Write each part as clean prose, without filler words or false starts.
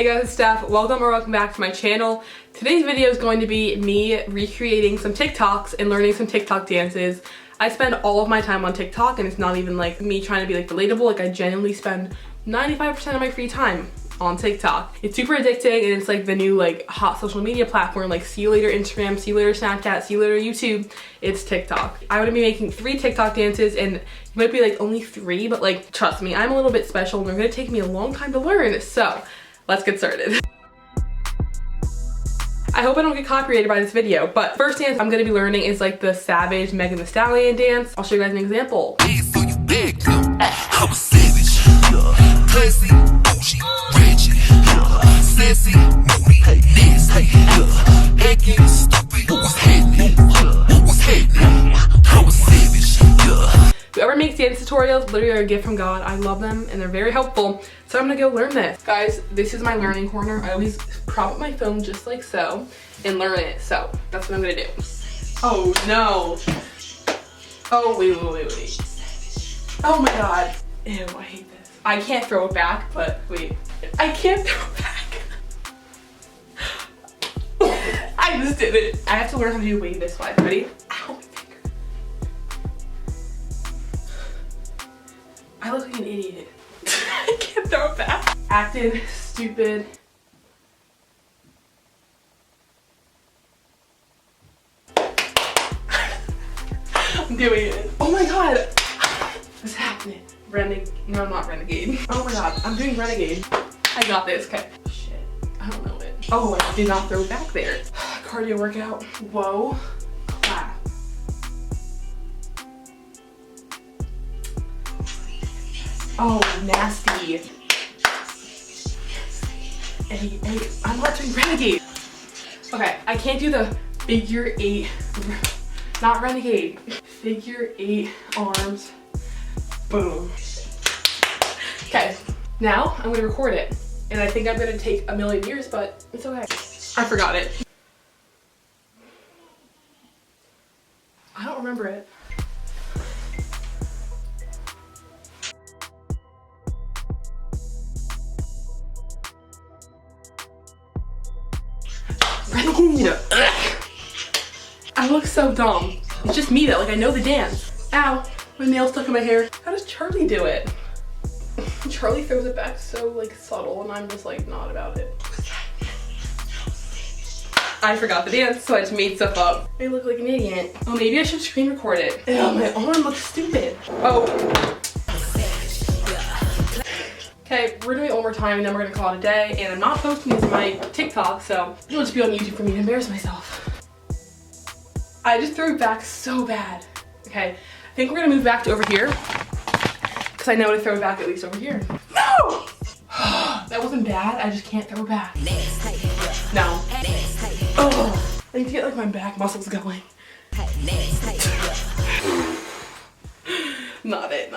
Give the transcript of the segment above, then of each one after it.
Hey guys, it's Steph. Welcome back to my channel. Today's video is going to be me recreating some TikToks and learning some TikTok dances. I spend all of my time on TikTok and it's not even like me trying to be like relatable. Like I genuinely spend 95% of my free time on TikTok. It's super addicting and it's like the new like hot social media platform. Like see you later Instagram, see you later Snapchat, see you later YouTube. It's TikTok. I'm gonna be making 3 TikTok dances and you might be like only 3, but like trust me, I'm a little bit special and they're gonna take me a long time to learn. So let's get started. I hope I don't get copyrighted by this video, but first dance I'm gonna be learning is like the Savage Megan Thee Stallion dance. I'll show you guys an example. Whoever makes dance tutorials literally are a gift from God. I love them and they're very helpful. So I'm gonna go learn this. Guys, this is my learning corner. I always prop up my phone just like so and learn it. So that's what I'm gonna do. Oh no. Oh wait. Oh my God. Ew, I hate this. I can't throw it back, but wait. I can't throw it back. I just did it. I have to learn how to do wave this way. Ready? Ow. I look like an idiot. I can't throw it back. Acting stupid. I'm doing it. Oh my God. What's happening? No, I'm not renegade. Oh my God, I'm doing renegade. I got this, okay. Shit, I don't know it. Oh, I did not throw it back there. Cardio workout. Whoa. Clap. Oh, nasty. Hey, I'm not doing renegade. Okay, I can't do the figure 8, not renegade. Figure 8 arms, boom. Okay, now I'm gonna record it. And I think I'm gonna take a million years, but it's okay. I forgot it. I don't remember it. I look so dumb. It's just me though, like I know the dance. Ow, my nail stuck in my hair. How does Charlie do it? Charlie throws it back so like subtle and I'm just like not about it. I forgot the dance, so I just made stuff up. I look like an idiot. Oh, maybe I should screen record it. Ew, my arm looks stupid. Oh. Okay, we're doing it one more time and then we're gonna call it a day. And I'm not posting these on my TikTok, so it'll just be on YouTube for me to embarrass myself. I just threw it back so bad. Okay, I think we're gonna move back to over here because I know how to throw it back at least over here. No! That wasn't bad, I just can't throw it back. No. Oh, I need to get like my back muscles going. Not it.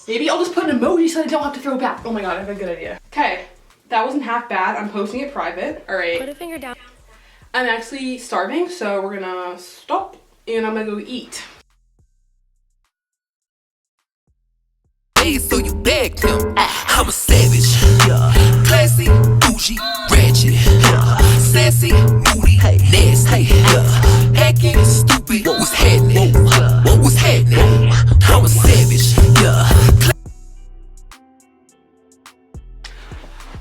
Maybe I'll just put an emoji so I don't have to throw it back. Oh my God, I have a good idea. Okay, that wasn't half bad. I'm posting it private. All right. Put a finger down. I'm actually starving, so we're gonna stop and I'm gonna go eat. Hey, so you back them. I'm a savage. Classy, bougie, ratchet. Sassy, moody, nasty. Acting stupid. What was happening? What was happening? I'm a savage.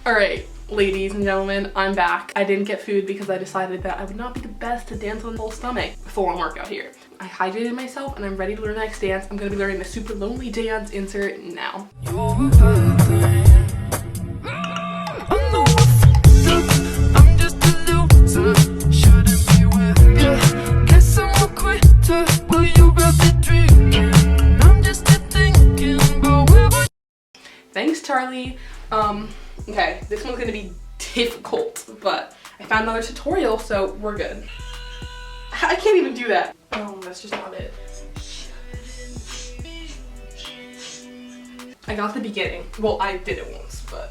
All right, ladies and gentlemen, I'm back. I didn't get food because I decided that I would not be the best to dance on a full stomach. Full-on workout here. I hydrated myself and I'm ready to learn the next dance. I'm gonna be learning the super lonely dance. Insert now. Thanks, Charlie. Okay, this one's gonna be difficult, but I found another tutorial, so we're good. I can't even do that. Oh, that's just not it. I got the beginning. Well, I did it once, but.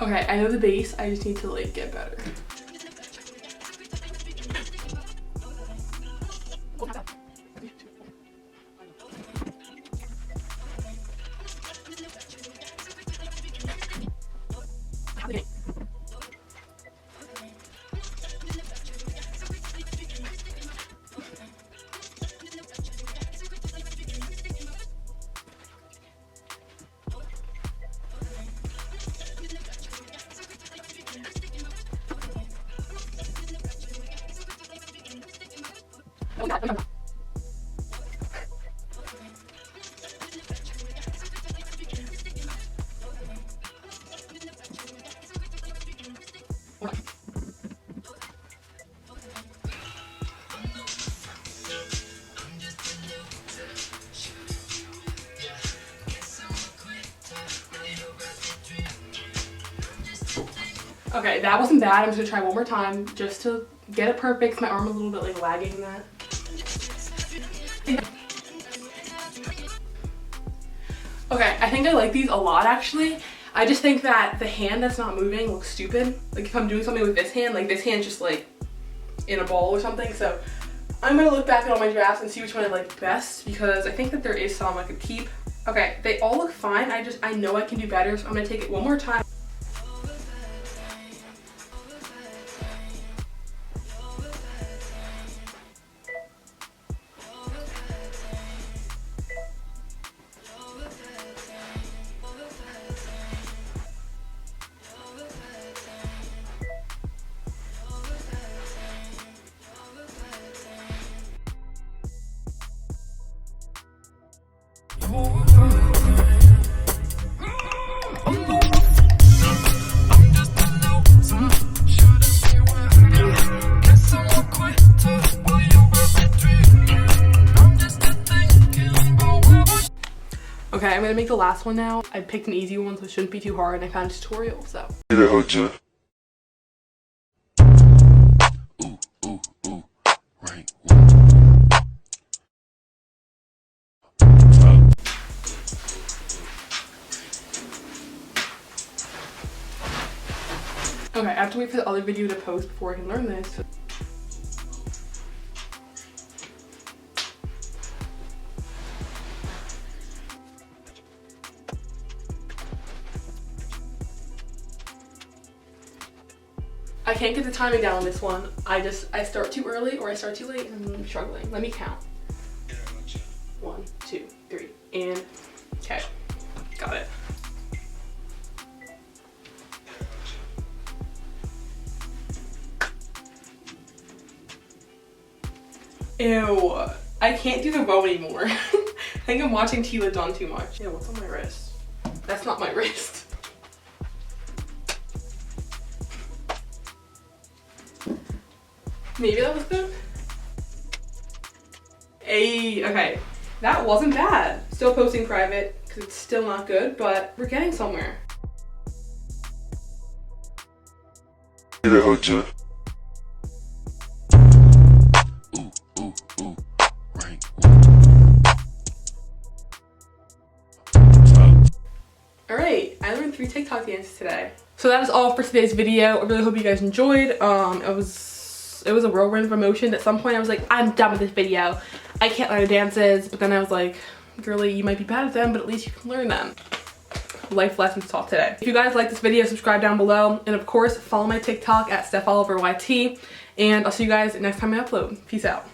Okay, I know the base, I just need to like get better. Okay, that wasn't bad. I'm just gonna try one more time just to get it perfect. My arm a little bit like lagging in that. Okay, I think I like these a lot actually. I just think that the hand that's not moving looks stupid. Like if I'm doing something with this hand, like this hand's just like in a ball or something. So I'm gonna look back at all my drafts and see which one I like best because I think that there is some I could keep. Okay, they all look fine. I know I can do better, so I'm gonna take it one more time. Okay, I'm gonna make the last one now. I picked an easy one so it shouldn't be too hard and I found a tutorial, so. Okay, I have to wait for the other video to post before I can learn this. I can't get the timing down on this one. I start too early or I start too late and I'm struggling. Let me count. 1, 2, 3, and okay, got it. Ew, I can't do the bow anymore. I think I'm watching Tila Dawn too much. Ew, what's on my wrist? That's not my wrist. Maybe that was good. Hey, okay, that wasn't bad. Still posting private because it's still not good, but we're getting somewhere. Alright, I learned 3 TikTok dances today. So that is all for today's video. I really hope you guys enjoyed. It was a whirlwind of emotion. At some point I was like, I'm done with this video. I can't learn the dances. But then I was like, girly, you might be bad at them, but at least you can learn them. Life lessons taught today. If you guys like this video, subscribe down below. And of course, follow my TikTok at Steph YT. And I'll see you guys next time I upload. Peace out.